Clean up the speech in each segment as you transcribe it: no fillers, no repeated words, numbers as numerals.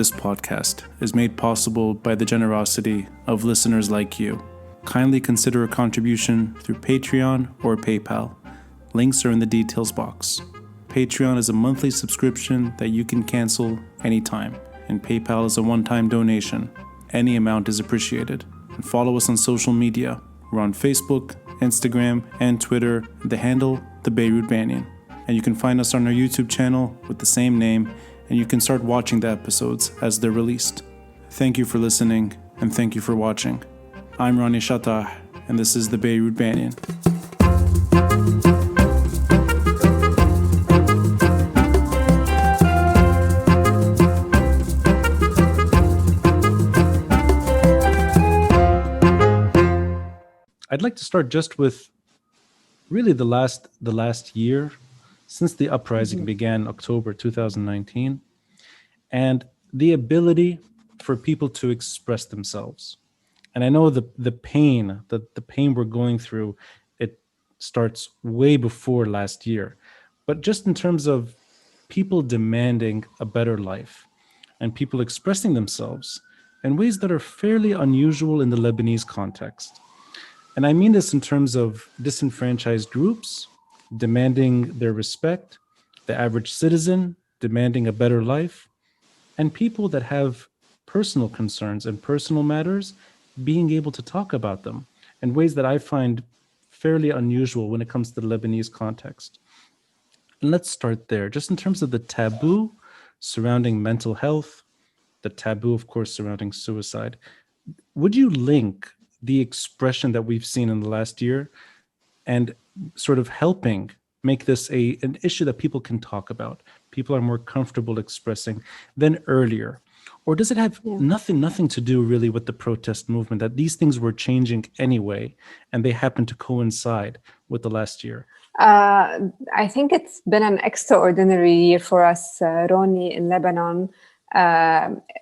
this podcast is made possible by the generosity of listeners like you. Kindly consider a contribution through Patreon or PayPal. Links are in the details box. Patreon is a monthly subscription that you can cancel anytime, and PayPal is a one-time donation. Any amount is appreciated. And follow us on social media. We're on Facebook, Instagram, and Twitter, the handle, the Beirut Banyan. And you can find us on our YouTube channel with the same name, and you can start watching the episodes as they're released. Thank you for listening, and thank you for watching. I'm Ronnie Shatah, and this is the Beirut Banyan. I'd like to start just with really the last year since the uprising began October 2019, and the ability for people to express themselves. And I know the pain we're going through, it starts way before last year, but just in terms of people demanding a better life and people expressing themselves in ways that are fairly unusual in the Lebanese context. And I mean this in terms of disenfranchised groups demanding their respect, the average citizen demanding a better life, and people that have personal concerns and personal matters being able to talk about them in ways that I find fairly unusual when it comes to the Lebanese context. And let's start there, just in terms of the taboo surrounding mental health, the taboo, of course, surrounding suicide. Would you link the expression that we've seen in the last year and sort of helping make this an issue that people can talk about, people are more comfortable expressing than earlier? Or does it have nothing to do really with the protest movement, that these things were changing anyway and they happen to coincide with the last year? I think it's been an extraordinary year for us, Ronnie, in Lebanon.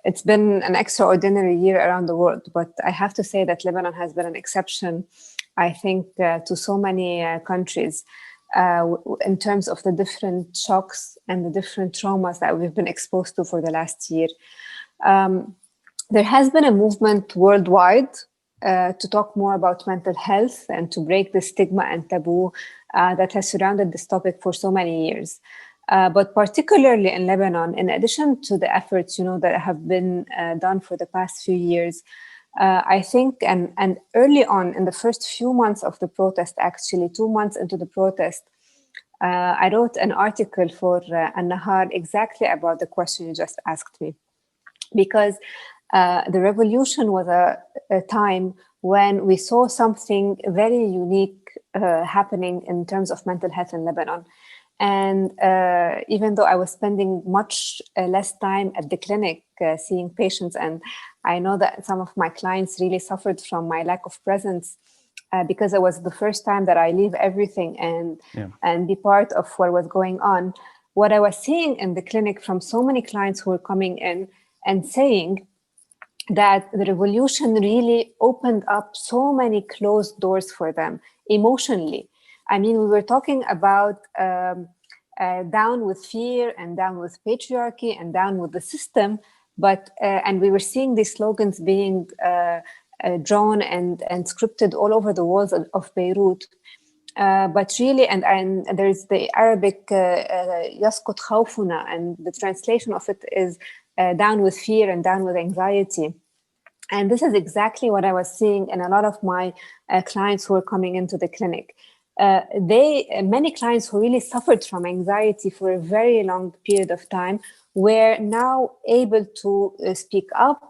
It's been an extraordinary year around the world, but I have to say that Lebanon has been an exception, I think, to so many countries in terms of the different shocks and the different traumas that we've been exposed to for the last year. There has been a movement worldwide to talk more about mental health and to break the stigma and taboo that has surrounded this topic for so many years. But particularly in Lebanon, in addition to the efforts, that have been done for the past few years, I think, and early on in the first few months of the protest, actually 2 months into the protest, I wrote an article for An-Nahar exactly about the question you just asked me. Because the revolution was a time when we saw something very unique happening in terms of mental health in Lebanon. And even though I was spending much less time at the clinic seeing patients, and I know that some of my clients really suffered from my lack of presence because it was the first time that I leave everything and be part of what was going on. What I was seeing in the clinic from so many clients who were coming in and saying that the revolution really opened up so many closed doors for them emotionally. I mean, we were talking about down with fear and down with patriarchy and down with the system, but and we were seeing these slogans being drawn and scripted all over the walls of Beirut. But really, and there's the Arabic "Yaskut khawfuna," and the translation of it is down with fear and down with anxiety. And this is exactly what I was seeing in a lot of my clients who were coming into the clinic. Many clients who really suffered from anxiety for a very long period of time were now able to speak up.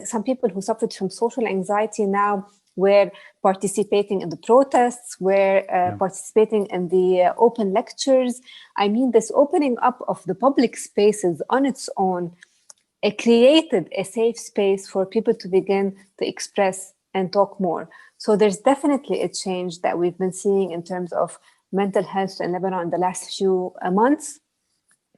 Some people who suffered from social anxiety now were participating in the protests, were participating in the open lectures. I mean, this opening up of the public spaces on its own, it created a safe space for people to begin to express and talk more. So there's definitely a change that we've been seeing in terms of mental health in Lebanon in the last few months.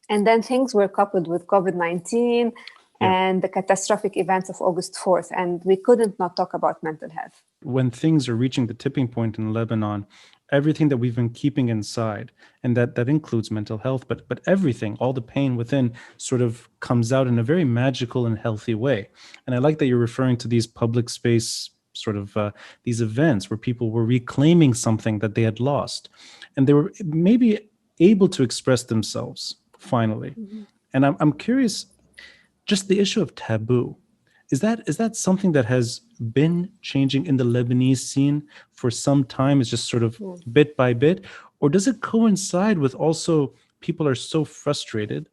And then things were coupled with COVID-19 and the catastrophic events of August 4th. And we couldn't not talk about mental health. When things are reaching the tipping point in Lebanon, everything that we've been keeping inside, and that includes mental health, but everything, all the pain within, sort of comes out in a very magical and healthy way. And I like that you're referring to these public space sort of these events where people were reclaiming something that they had lost, and they were maybe able to express themselves finally. And I'm curious, just the issue of taboo, is that something that has been changing in the Lebanese scene for some time? It's just sort of Mm. bit by bit, or does it coincide with also people are so frustrated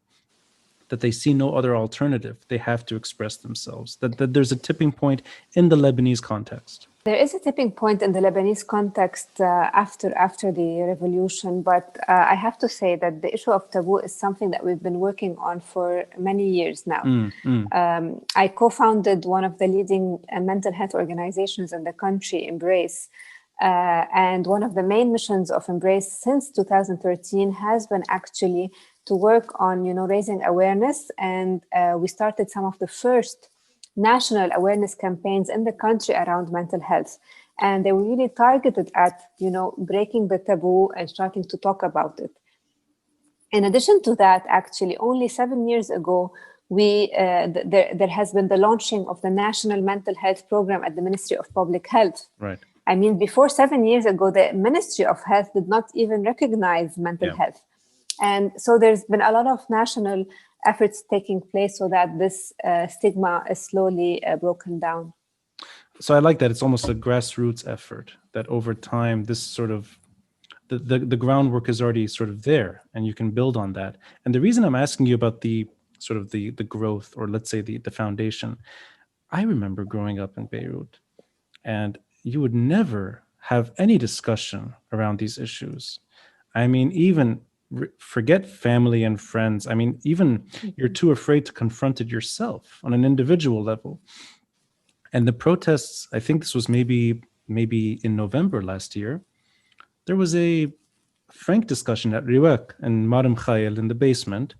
that they see no other alternative? They have to express themselves. That there's a tipping point in the Lebanese context. There is a tipping point in the Lebanese context after the revolution, but I have to say that the issue of taboo is something that we've been working on for many years now. I co-founded one of the leading mental health organizations in the country, Embace, and one of the main missions of Embace since 2013 has been actually to work on, raising awareness, and we started some of the first national awareness campaigns in the country around mental health. And they were really targeted at, breaking the taboo and starting to talk about it. In addition to that, actually, only 7 years ago, there has been the launching of the National Mental Health Program at the Ministry of Public Health. Right. I mean, before 7 years ago, the Ministry of Health did not even recognize mental health. And so there's been a lot of national efforts taking place so that this stigma is slowly broken down. So I like that it's almost a grassroots effort, that over time this sort of the groundwork is already sort of there, and you can build on that. And the reason I'm asking you about the sort of the growth, or let's say the foundation, I remember growing up in Beirut, and you would never have any discussion around these issues. I mean, even forget family and friends. I mean, even you're too afraid to confront it yourself on an individual level. And the protests, I think this was maybe in November last year, there was a frank discussion at Riwak and Marim Khayel in the basement.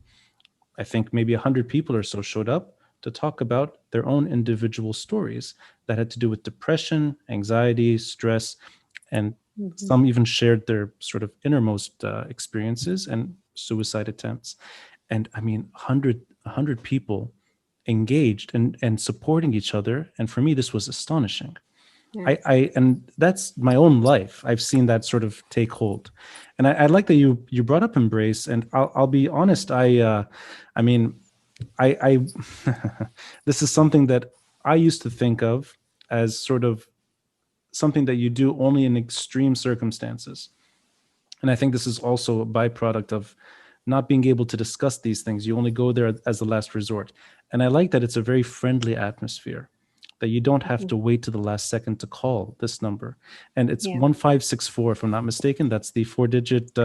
I think maybe 100 people or so showed up to talk about their own individual stories that had to do with depression, anxiety, stress, and some even shared their sort of innermost experiences and suicide attempts. And I mean, 100 people engaged and supporting each other. And for me, this was astonishing. Yes. And that's my own life. I've seen that sort of take hold, and I like that you brought up Embrace. And I'll be honest. I mean, I this is something that I used to think of as sort of something that you do only in extreme circumstances. And I think this is also a byproduct of not being able to discuss these things. You only go there as a last resort. And I like that it's a very friendly atmosphere, that you don't have to wait to the last second to call this number. And it's 1564, if I'm not mistaken. That's the 4-digit.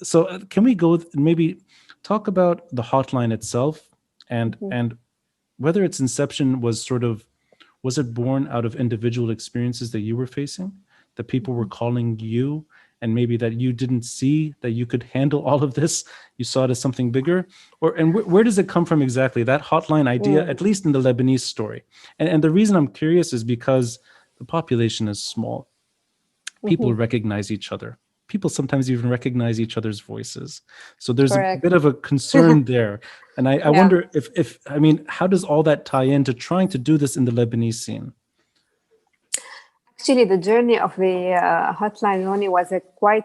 So can we go maybe talk about the hotline itself, and whether its inception was it born out of individual experiences that you were facing, that people were calling you, and maybe that you didn't see that you could handle all of this, you saw it as something bigger? And where does it come from exactly, that hotline idea, at least in the Lebanese story? And the reason I'm curious is because the population is small. People recognize each other. People sometimes even recognize each other's voices. So there's a bit of a concern there. And I wonder if, I mean, how does all that tie into trying to do this in the Lebanese scene? Actually, the journey of the hotline, Ronnie, was a quite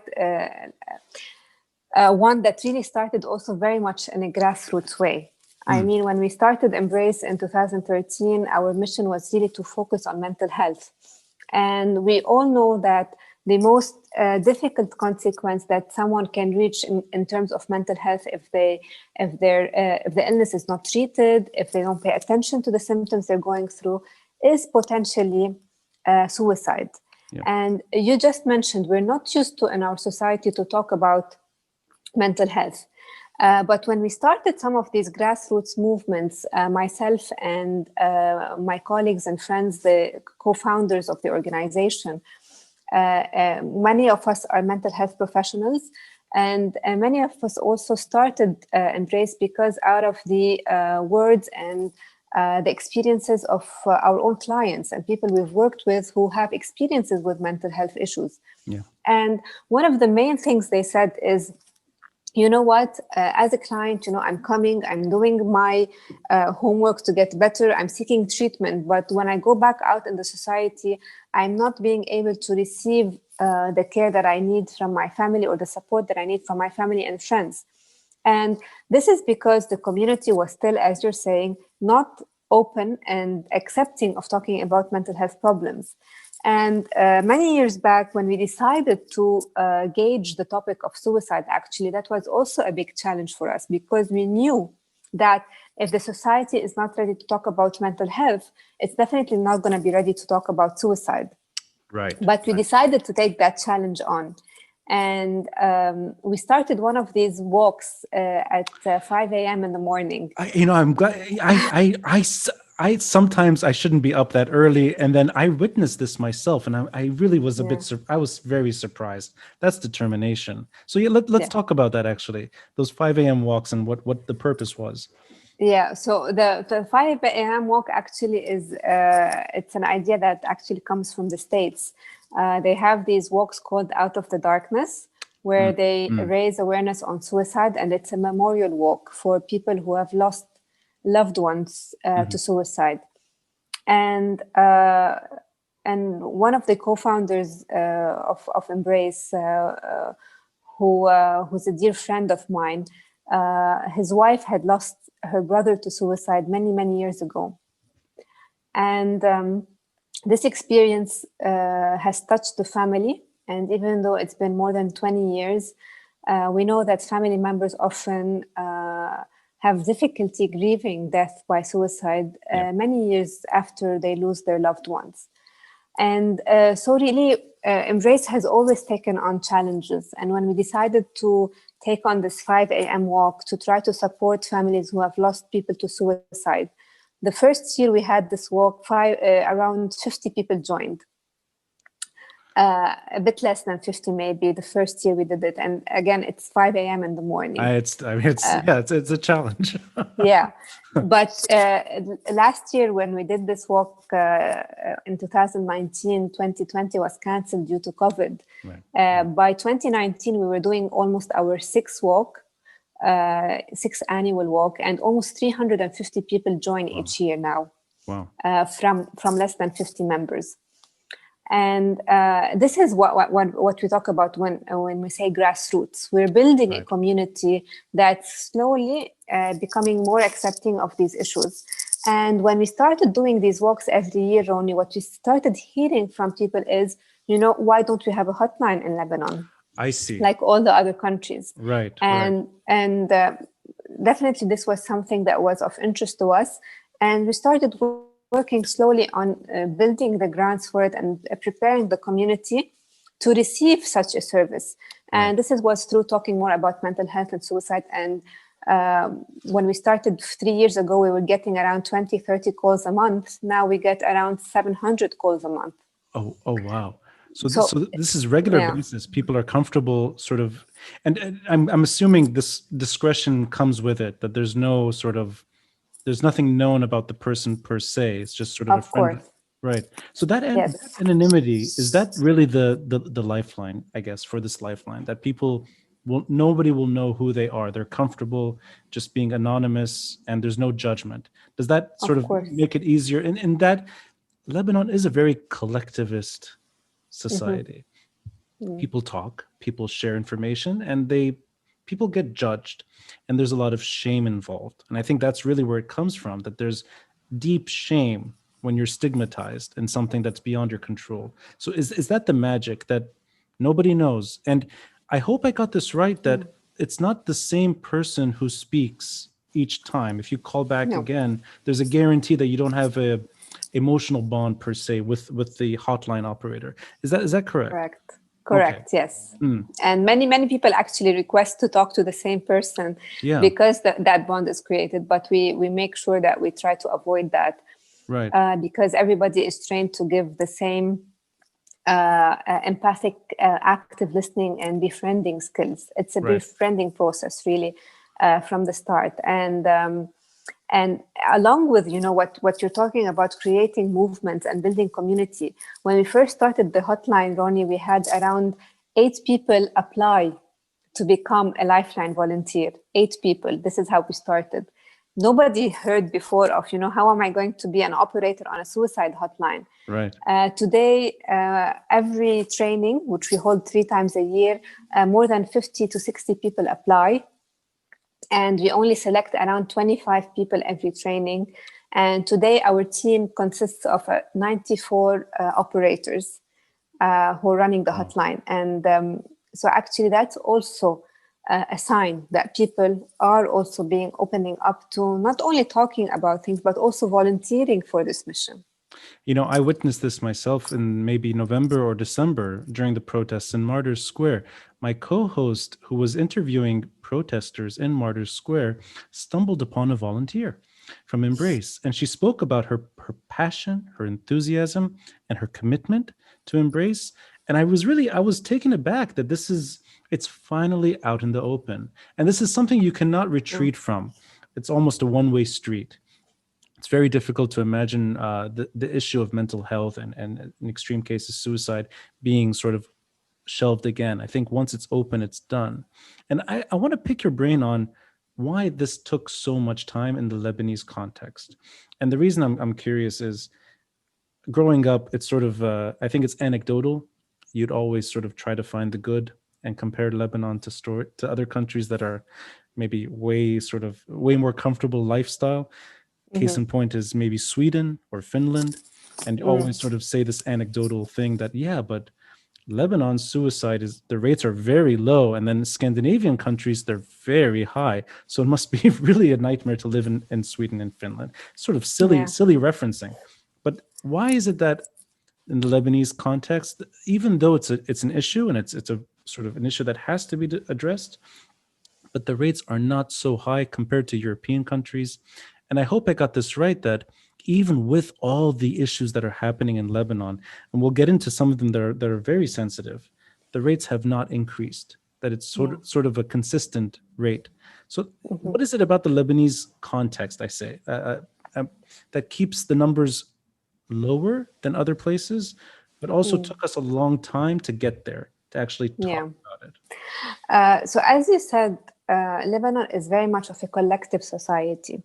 one that really started also very much in a grassroots way. I mean, when we started Embrace in 2013, our mission was really to focus on mental health. And we all know that the most difficult consequence that someone can reach in terms of mental health, if the illness is not treated, if they don't pay attention to the symptoms they're going through, is potentially suicide. And you just mentioned, we're not used to in our society to talk about mental health. But when we started some of these grassroots movements, myself and my colleagues and friends, the co-founders of the organization, many of us are mental health professionals, and many of us also started Embrace because out of the words and the experiences of our own clients and people we've worked with who have experiences with mental health issues. And one of the main things they said is, you know what, as a client, I'm coming, I'm doing my homework to get better, I'm seeking treatment, but when I go back out in the society, I'm not being able to receive the care that I need from my family, or the support that I need from my family and friends. And this is because the community was still, as you're saying, not open and accepting of talking about mental health problems. And many years back, when we decided to gauge the topic of suicide, actually, that was also a big challenge for us, because we knew that if the society is not ready to talk about mental health, it's definitely not going to be ready to talk about suicide. Right. But we decided to take that challenge on. And we started one of these walks at 5 a.m. in the morning. I'm glad. I sometimes I shouldn't be up that early, and then I witnessed this myself, and I really was a Yeah. bit. I was very surprised. That's determination. So yeah, let's talk about that actually. Those 5 a.m. walks and what the purpose was. Yeah, so the 5 a.m. walk actually is it's an idea that actually comes from the States. They have these walks called Out of the Darkness, where they raise awareness on suicide, and it's a memorial walk for people who have lost loved ones to suicide. And one of the co-founders of Embrace, who's a dear friend of mine, his wife had lost her brother to suicide many years ago. And this experience has touched the family. And even though it's been more than 20 years, we know that family members often have difficulty grieving death by suicide many years after they lose their loved ones. And so really, Embrace has always taken on challenges. And when we decided to take on this 5 a.m. walk to try to support families who have lost people to suicide, the first year we had this walk, around 50 people joined. A bit less than 50 maybe the first year we did it. And again, it's 5 a.m. in the morning. It's a challenge. Yeah. But last year when we did this walk in 2019, 2020 was canceled due to COVID. Right. By 2019, we were doing almost our sixth annual walk, and almost 350 people join each year now. Wow. From less than 50 members. And this is what we talk about when we say grassroots. We're building a community that's slowly becoming more accepting of these issues. And when we started doing these walks every year, Roni, what we started hearing from people is, why don't we have a hotline in Lebanon? I see. Like all the other countries. Right. And definitely this was something that was of interest to us. And we started working slowly on building the grounds for it and preparing the community to receive such a service. And this was through talking more about mental health and suicide. And when we started 3 years ago, we were getting around 20, 30 calls a month. Now we get around 700 calls a month. Oh, wow. So this is regular basis. People are comfortable sort of, and I'm assuming this discretion comes with it, that there's nothing known about the person per se. It's just sort of a friend. Course. Right. So that anonymity, is that really the lifeline, I guess, for this lifeline, that nobody will know who they are. They're comfortable just being anonymous and there's no judgment. Does that sort of make it easier? And that Lebanon is a very collectivist society. People talk, people share information, and people get judged, and there's a lot of shame involved. And I think that's really where it comes from, that there's deep shame when you're stigmatized in something that's beyond your control. So is that the magic that nobody knows? And I hope I got this right, that it's not the same person who speaks each time. If you call back again, there's a guarantee that you don't have a emotional bond per se with the hotline operator. Is that correct? Correct. Yes. And many people actually request to talk to the same person because that bond is created. But we make sure that we try to avoid that, because everybody is trained to give the same empathic, active listening and befriending skills. It's a befriending process, really, from the start. And along with, what you're talking about, creating movements and building community. When we first started the hotline, Ronnie, we had around 8 people apply to become a Lifeline volunteer. 8 people. This is how we started. Nobody heard before of, how am I going to be an operator on a suicide hotline? Right. Today, every training, which we hold 3 times a year, more than 50 to 60 people apply. And we only select around 25 people every training. And today, our team consists of 94 operators who are running the hotline. And so actually, that's also a sign that people are also opening up to not only talking about things, but also volunteering for this mission. I witnessed this myself in maybe November or December during the protests in Martyrs Square. My co-host, who was interviewing protesters in Martyrs Square, stumbled upon a volunteer from Embrace, and she spoke about her passion, her enthusiasm, and her commitment to Embrace. And I was taken aback that it's finally out in the open, and this is something you cannot retreat from. It's almost a one-way street. It's very difficult to imagine the issue of mental health and in extreme cases suicide being sort of shelved again. I think once it's open, it's done. And I want to pick your brain on why this took so much time in the Lebanese context. And the reason I'm curious is, growing up, it's sort of I think it's anecdotal. You'd always sort of try to find the good and compare Lebanon to other countries that are maybe way more comfortable lifestyle. Case in point is maybe Sweden or Finland. And you always sort of say this anecdotal thing that, yeah, but Lebanon's suicide the rates are very low. And then Scandinavian countries, they're very high. So it must be really a nightmare to live in Sweden and Finland. Sort of silly referencing. But why is it that in the Lebanese context, even though it's an issue and it's a sort of an issue that has to be addressed, but the rates are not so high compared to European countries? And I hope I got this right, that even with all the issues that are happening in Lebanon, and we'll get into some of them that are very sensitive, the rates have not increased, that it's sort of a consistent rate. So what is it about the Lebanese context, I say, that keeps the numbers lower than other places, but also took us a long time to get there, to actually talk about it? So as you said, Lebanon is very much of a collective society.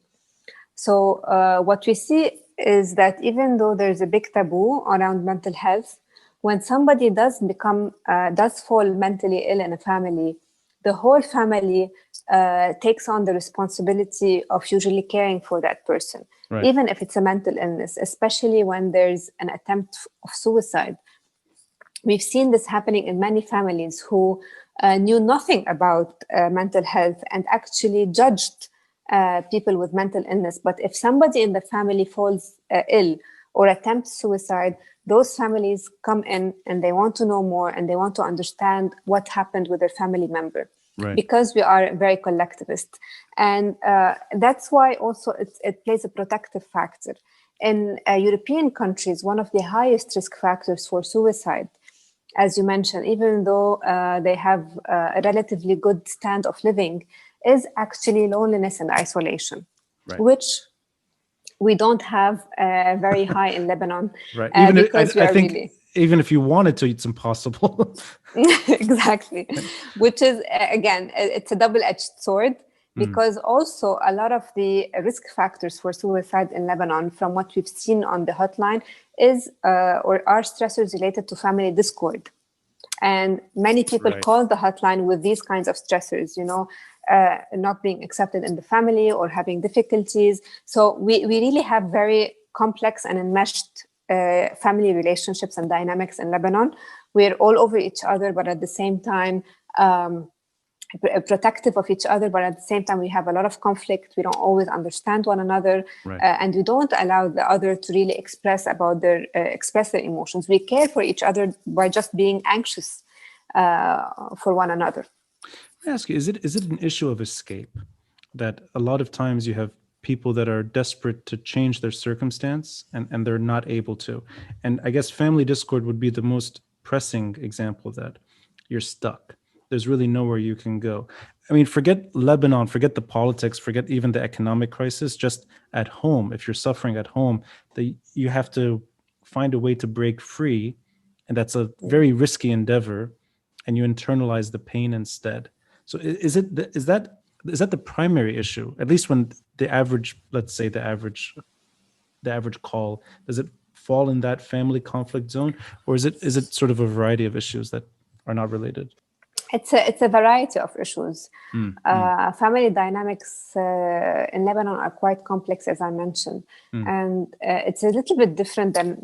So what we see is that even though there's a big taboo around mental health, when somebody does fall mentally ill in a family, the whole family takes on the responsibility of usually caring for that person, even if it's a mental illness, especially when there's an attempt of suicide. We've seen this happening in many families who knew nothing about mental health and actually judged people with mental illness. But if somebody in the family falls ill or attempts suicide, those families come in and they want to know more and they want to understand what happened with their family member, because we are very collectivist. And that's why also it plays a protective factor. In European countries, one of the highest risk factors for suicide, as you mentioned, even though they have a relatively good standard of living, is actually loneliness and isolation, which we don't have very high in Lebanon. Because I think even if you wanted to, it's impossible. Exactly. Which is, again, it's a double-edged sword, because also a lot of the risk factors for suicide in Lebanon, from what we've seen on the hotline, is or are stressors related to family discord. And many people call the hotline with these kinds of stressors, not being accepted in the family or having difficulties. So we really have very complex and enmeshed family relationships and dynamics in Lebanon. We're all over each other, but at the same time, protective of each other, but at the same time we have a lot of conflict. We don't always understand one another, and we don't allow the other to really express their emotions. We care for each other by just being anxious for one another. Let me ask you, is it an issue of escape, that a lot of times you have people that are desperate to change their circumstance and they're not able to? And I guess family discord would be the most pressing example of that. You're stuck. There's really nowhere you can go. I mean, forget Lebanon, forget the politics, forget even the economic crisis. Just at home, if you're suffering at home, you have to find a way to break free. And that's a very risky endeavor. and you internalize the pain instead. So is that the primary issue? At least when the average, let's say the average call, does it fall in that family conflict zone, or is it sort of a variety of issues that are not related? It's a variety of issues. Mm, mm, Family dynamics in Lebanon are quite complex, as I mentioned, and it's a little bit different than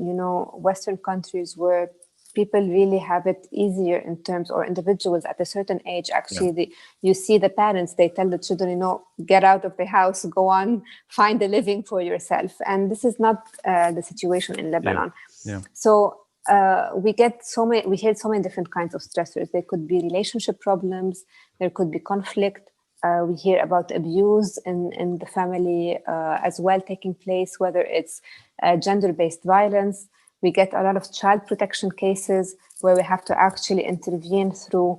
Western countries where people really have it easier in terms, or individuals at a certain age. Actually, you see the parents, they tell the children, get out of the house, go on, find a living for yourself, and this is not the situation in Lebanon. Yeah. So we hear so many different kinds of stressors. There could be relationship problems, there could be conflict. We hear about abuse in the family as well taking place, whether it's gender-based violence. We get a lot of child protection cases where we have to actually intervene through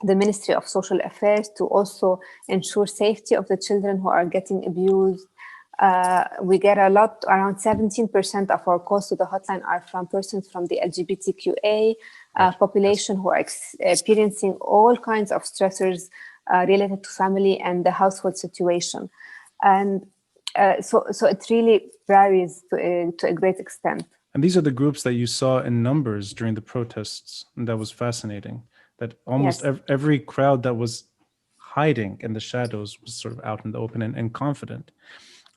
the Ministry of Social Affairs to also ensure safety of the children who are getting abused. We get a lot, around 17% of our calls to the hotline are from persons from the LGBTQA population who are experiencing all kinds of stressors related to family and the household situation. And so it really varies to a great extent. And these are the groups that you saw in numbers during the protests. And that was fascinating, that almost every crowd that was hiding in the shadows was sort of out in the open and confident.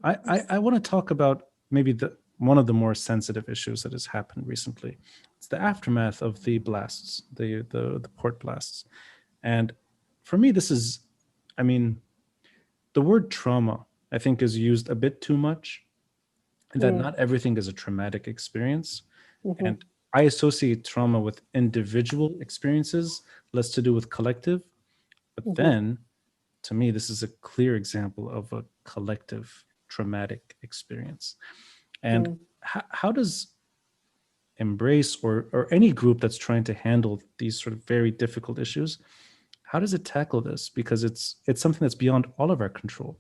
I want to talk about maybe one of the more sensitive issues that has happened recently. It's the aftermath of the blasts, the port blasts. And for me, this is, the word trauma, I think, is used a bit too much, that not everything is a traumatic experience. Mm-hmm. And I associate trauma with individual experiences, less to do with collective. But then, to me, this is a clear example of a collective traumatic experience. And how does Embrace or any group that's trying to handle these sort of very difficult issues, how does it tackle this? Because it's something that's beyond all of our control.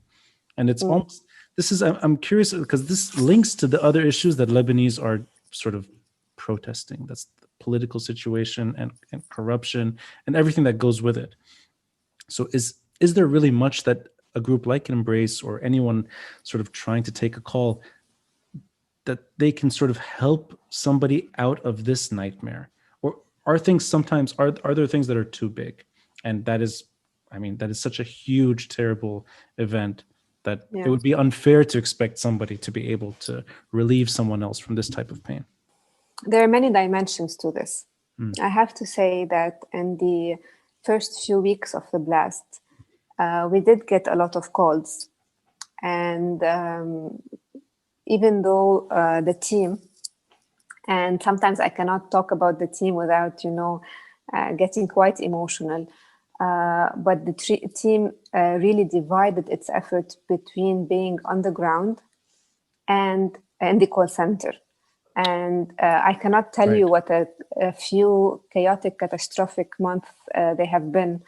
And it's almost, I'm curious because this links to the other issues that Lebanese are sort of protesting. That's the political situation and corruption and everything that goes with it. So is there really much that a group like Embrace or anyone sort of trying to take a call that they can sort of help somebody out of this nightmare? Or are things sometimes, are there things that are too big? And that is such a huge, terrible event that it would be unfair to expect somebody to be able to relieve someone else from this type of pain. There are many dimensions to this. I have to say that in the first few weeks of the blast, we did get a lot of calls. And even though the team, and sometimes I cannot talk about the team without, getting quite emotional, but the team really divided its effort between being on the ground and in the call center. And I cannot tell you what a few chaotic, catastrophic months they have been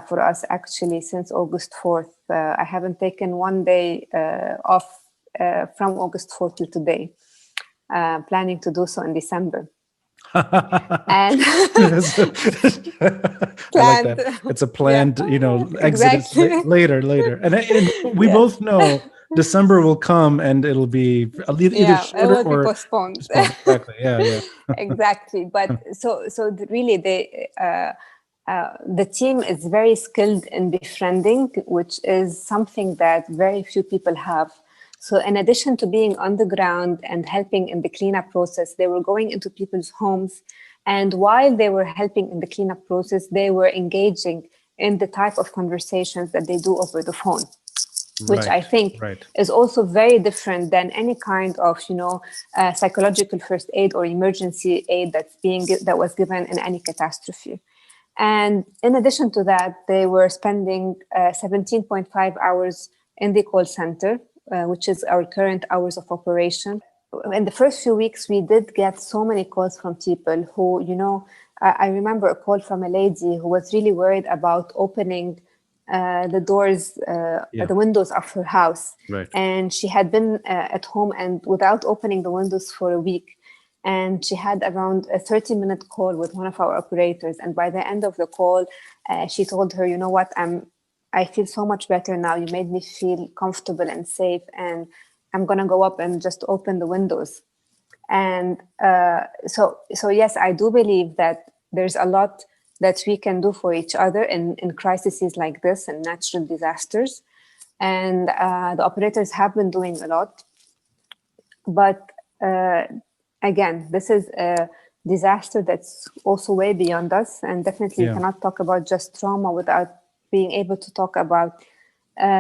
for us, actually, since August 4th. I haven't taken one day off from August 4th till today, planning to do so in December. And I like that. It's a planned, exit later. And we both know December will come and it'll be either shorter or postponed. Exactly. Yeah. Exactly. But so really, the team is very skilled in befriending, which is something that very few people have. So in addition to being on the ground and helping in the cleanup process, they were going into people's homes. And while they were helping in the cleanup process, they were engaging in the type of conversations that they do over the phone, which I think is also very different than any kind of, psychological first aid or emergency aid that was given in any catastrophe. And in addition to that, they were spending 17.5 hours in the call center, which is our current hours of operation. In the first few weeks, we did get so many calls from people who, I remember a call from a lady who was really worried about opening the doors, the windows of her house. And she had been at home and without opening the windows for a week. and she had around a 30-minute call with one of our operators. And by the end of the call, she told her, you know what, I feel so much better now. You made me feel comfortable and safe, and I'm gonna go up and just open the windows. And so yes, I do believe that there's a lot that we can do for each other in crises like this and natural disasters. And the operators have been doing a lot. But again, this is a disaster that's also way beyond us. And definitely you cannot talk about just trauma without being able to talk about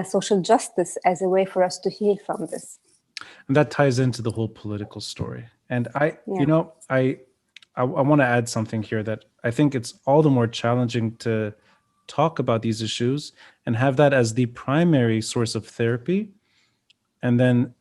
social justice as a way for us to heal from this. And that ties into the whole political story. And Yeah. I want to add something here that I think it's all the more challenging to talk about these issues and have that as the primary source of therapy. And then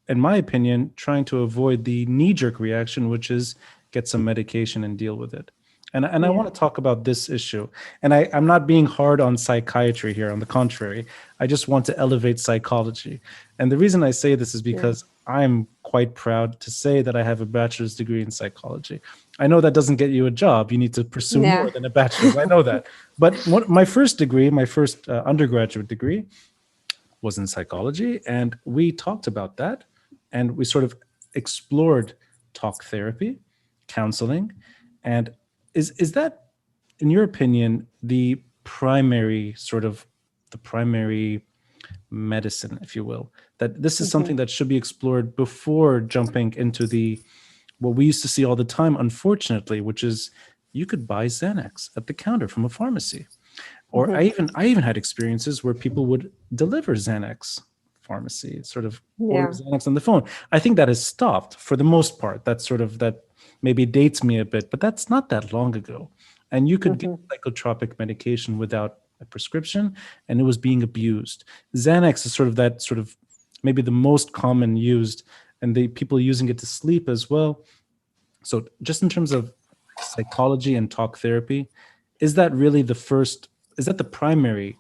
in my opinion, trying to avoid the knee-jerk reaction, which is get some medication and deal with it. And I want to talk about this issue. And I'm not being hard on psychiatry here. On the contrary, I just want to elevate psychology. And the reason I say this is because I'm quite proud to say that I have a bachelor's degree in psychology. I know that doesn't get you a job. You need to pursue more than a bachelor's. I know that. But my first undergraduate degree was in psychology. And we talked about that. And we sort of explored talk therapy, counseling. And is that, in your opinion, the primary medicine, if you will, that this is something that should be explored before jumping into what we used to see all the time, unfortunately, which is you could buy Xanax at the counter from a pharmacy. Or I even had experiences where people would deliver Xanax pharmacy, sort of order Xanax on the phone. I think that has stopped for the most part. That maybe dates me a bit, but that's not that long ago. And you could get psychotropic medication without a prescription, and it was being abused. Xanax is maybe the most common used, and the people using it to sleep as well. So just in terms of psychology and talk therapy, is that really the primary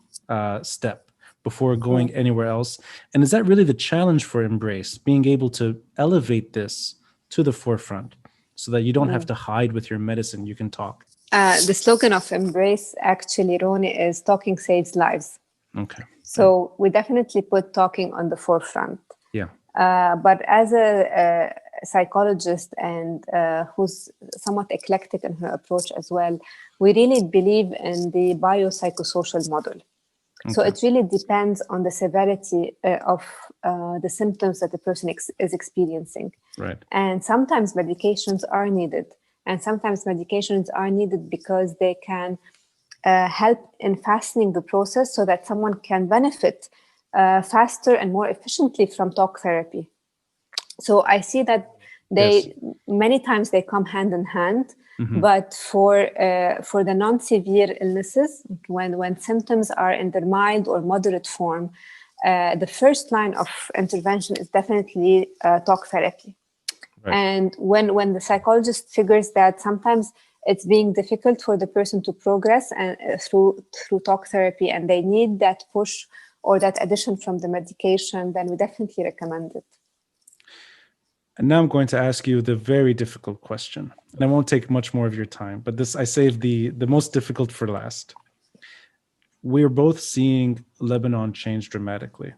step before going anywhere else? And is that really the challenge for Embrace, being able to elevate this to the forefront so that you don't have to hide with your medicine, you can talk? The slogan of Embrace, actually, Roni, is talking saves lives. Okay. So we definitely put talking on the forefront. Yeah. But as a psychologist and who's somewhat eclectic in her approach as well, we really believe in the biopsychosocial model. So it really depends on the severity of the symptoms that the person is experiencing. Right. And sometimes medications are needed. And sometimes medications are needed because they can help in fastening the process so that someone can benefit faster and more efficiently from talk therapy. So I see that many times they come hand in hand. But for the non-severe illnesses, when symptoms are in their mild or moderate form, the first line of intervention is definitely talk therapy. Right. And when the psychologist figures that sometimes it's being difficult for the person to progress and through talk therapy, and they need that push or that addition from the medication, then we definitely recommend it. And now I'm going to ask you the very difficult question. And I won't take much more of your time, but I saved the most difficult for last. We're both seeing Lebanon change dramatically.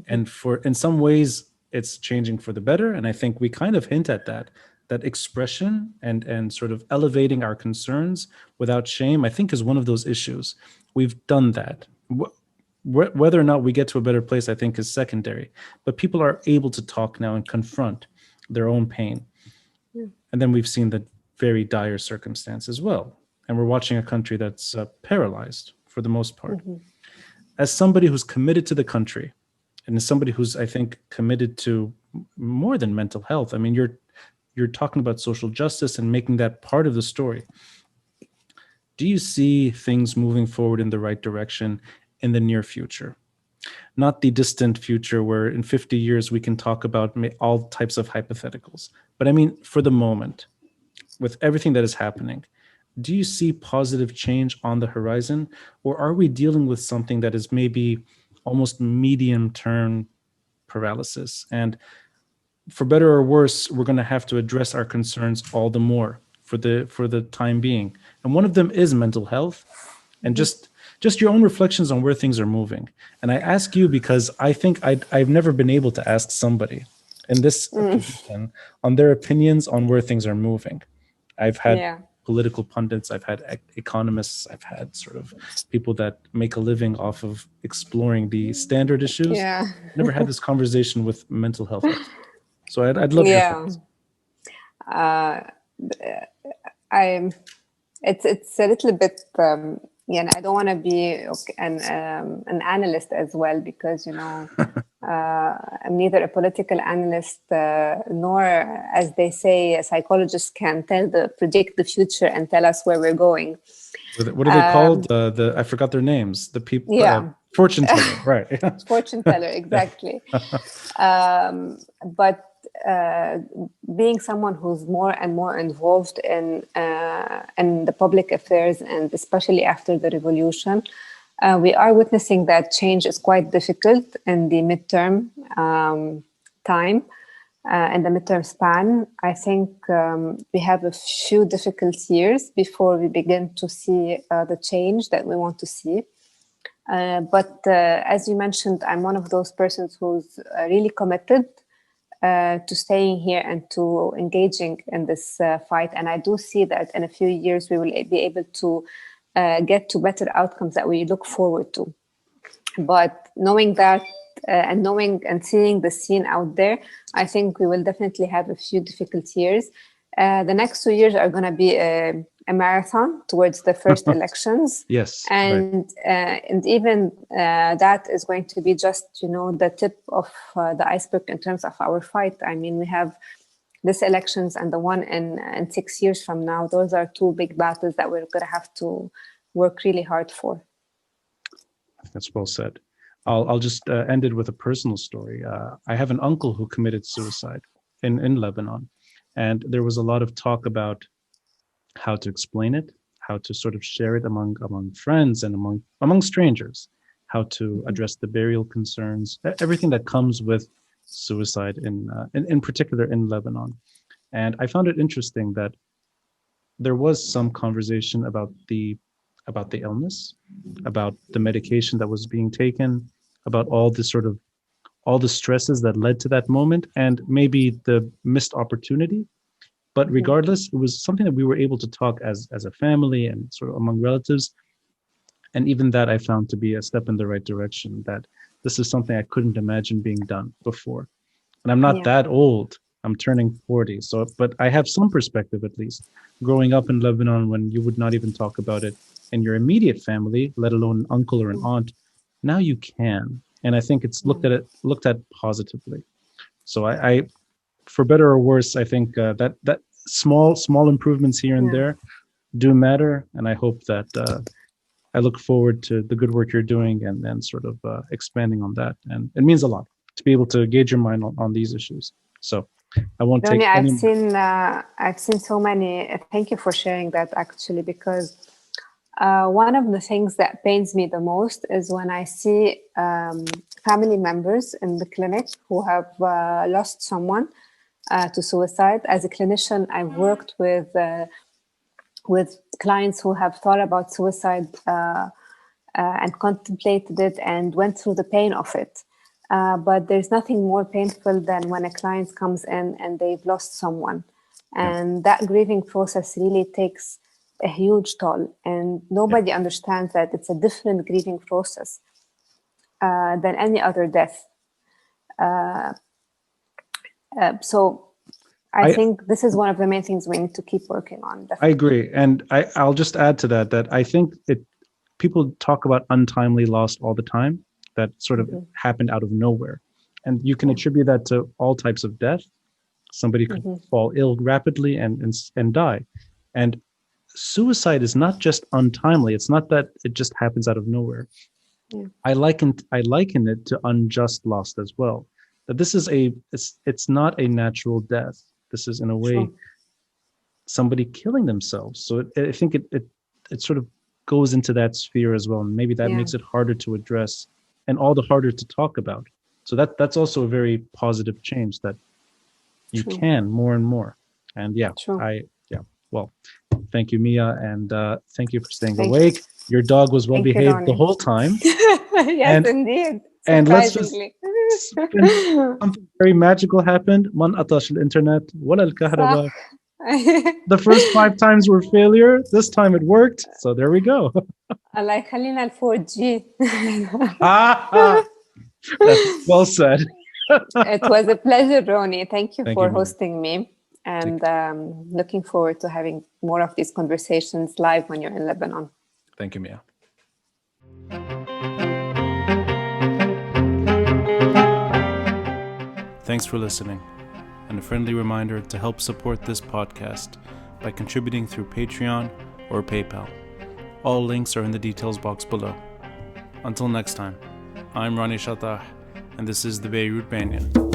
And in some ways, it's changing for the better. And I think we kind of hint at that expression and sort of elevating our concerns without shame, I think, is one of those issues. We've done that. Whether or not we get to a better place, I think, is secondary. But people are able to talk now and confront their own pain. Yeah. And then we've seen the very dire circumstance as well. And we're watching a country that's paralyzed for the most part. As somebody who's committed to the country, and as somebody who's, I think, committed to more than mental health, I mean, you're talking about social justice and making that part of the story. Do you see things moving forward in the right direction in the near future? Not the distant future where in 50 years we can talk about all types of hypotheticals. But I mean, for the moment, with everything that is happening, do you see positive change on the horizon? Or are we dealing with something that is maybe almost medium-term paralysis? And for better or worse, we're going to have to address our concerns all the more for the time being. And one of them is mental health, and just your own reflections on where things are moving. And I ask you because I think I've never been able to ask somebody in this position on their opinions on where things are moving. I've had Yeah. political pundits, I've had economists, I've had sort of people that make a living off of exploring the standard issues. Yeah. Never had this conversation with mental health experts. So I'd love your Yeah. thoughts. I it's a little bit yeah, I don't want to be an analyst as well, because I'm neither a political analyst nor, as they say, psychologists can predict the future and tell us where we're going. What are they called? The I forgot their names. The people, Yeah. fortune teller, right? Fortune teller, exactly. But being someone who's more and more involved in the public affairs, and especially after the revolution, we are witnessing that change is quite difficult in the midterm time. In the midterm span, I think we have a few difficult years before we begin to see the change that we want to see. But as you mentioned, I'm one of those persons who's really committed to staying here and to engaging in this fight. And I do see that in a few years, we will be able to get to better outcomes that we look forward to. But knowing that and knowing and seeing the scene out there, I think we will definitely have a few difficult years. The next 2 years are going to be a marathon towards the first elections. Yes, and and even that is going to be just the tip of the iceberg in terms of our fight. I mean, we have this elections and the one in 6 years from now. Those are two big battles that we're going to have to work really hard for. That's well said. I'll just end it with a personal story. I have an uncle who committed suicide in Lebanon, and there was a lot of talk about how to explain it, how to sort of share it among friends and among strangers, how to address the burial concerns, everything that comes with suicide in particular in Lebanon. And I found it interesting that there was some conversation about the illness, about the medication that was being taken, about all the stresses that led to that moment, and maybe the missed opportunity. But regardless, it was something that we were able to talk as a family and sort of among relatives. And even that I found to be a step in the right direction, that this is something I couldn't imagine being done before. And I'm not that old. I'm turning 40. So, but I have some perspective, at least, growing up in Lebanon when you would not even talk about it in your immediate family, let alone an uncle or an aunt. Now you can. And I think it's looked at positively. So I for better or worse, I think that small improvements here and there do matter. And I hope that I look forward to the good work you're doing and then sort of expanding on that. And it means a lot to be able to gauge your mind on these issues. So I won't take any. I've seen so many. Thank you for sharing that, actually, because one of the things that pains me the most is when I see family members in the clinic who have lost someone to suicide. As a clinician, I've worked with clients who have thought about suicide and contemplated it and went through the pain of it. But there's nothing more painful than when a client comes in and they've lost someone. And that grieving process really takes a huge toll. And nobody understands that it's a different grieving process than any other death. So I think this is one of the main things we need to keep working on. Definitely. I agree. And I'll just add to that I think people talk about untimely loss all the time, that sort of happened out of nowhere. And you can attribute that to all types of death. Somebody could fall ill rapidly and die. And suicide is not just untimely. It's not that it just happens out of nowhere. I liken it to unjust loss as well. That this is it's not a natural death. This is, in a way, somebody killing themselves. So I think it sort of goes into that sphere as well. And maybe that makes it harder to address and all the harder to talk about. So that's also a very positive change, that you True. can more and more. And True. well, thank you, Mia, and thank you for staying Thank you. awake. Your dog was well Thank you, behaved the Ronnie. whole time. Yes, And- indeed. and let's just Surprisingly. something very magical happened. ما انقطعش الانترنت ولا الكهرباء. صح. The first 5 times were failure. This time it worked. So there we go. الله يخلينا ال 4G. That's well said. It was a pleasure, Ronnie. Thank you Thank for you, Mia. hosting me. And looking forward to having more of these conversations live when you're in Lebanon. Thank you, Mia. Thanks for listening. And a friendly reminder to help support this podcast by contributing through Patreon or PayPal. All links are in the details box below. Until next time, I'm Ronnie Shatah, and this is the Beirut Banyan.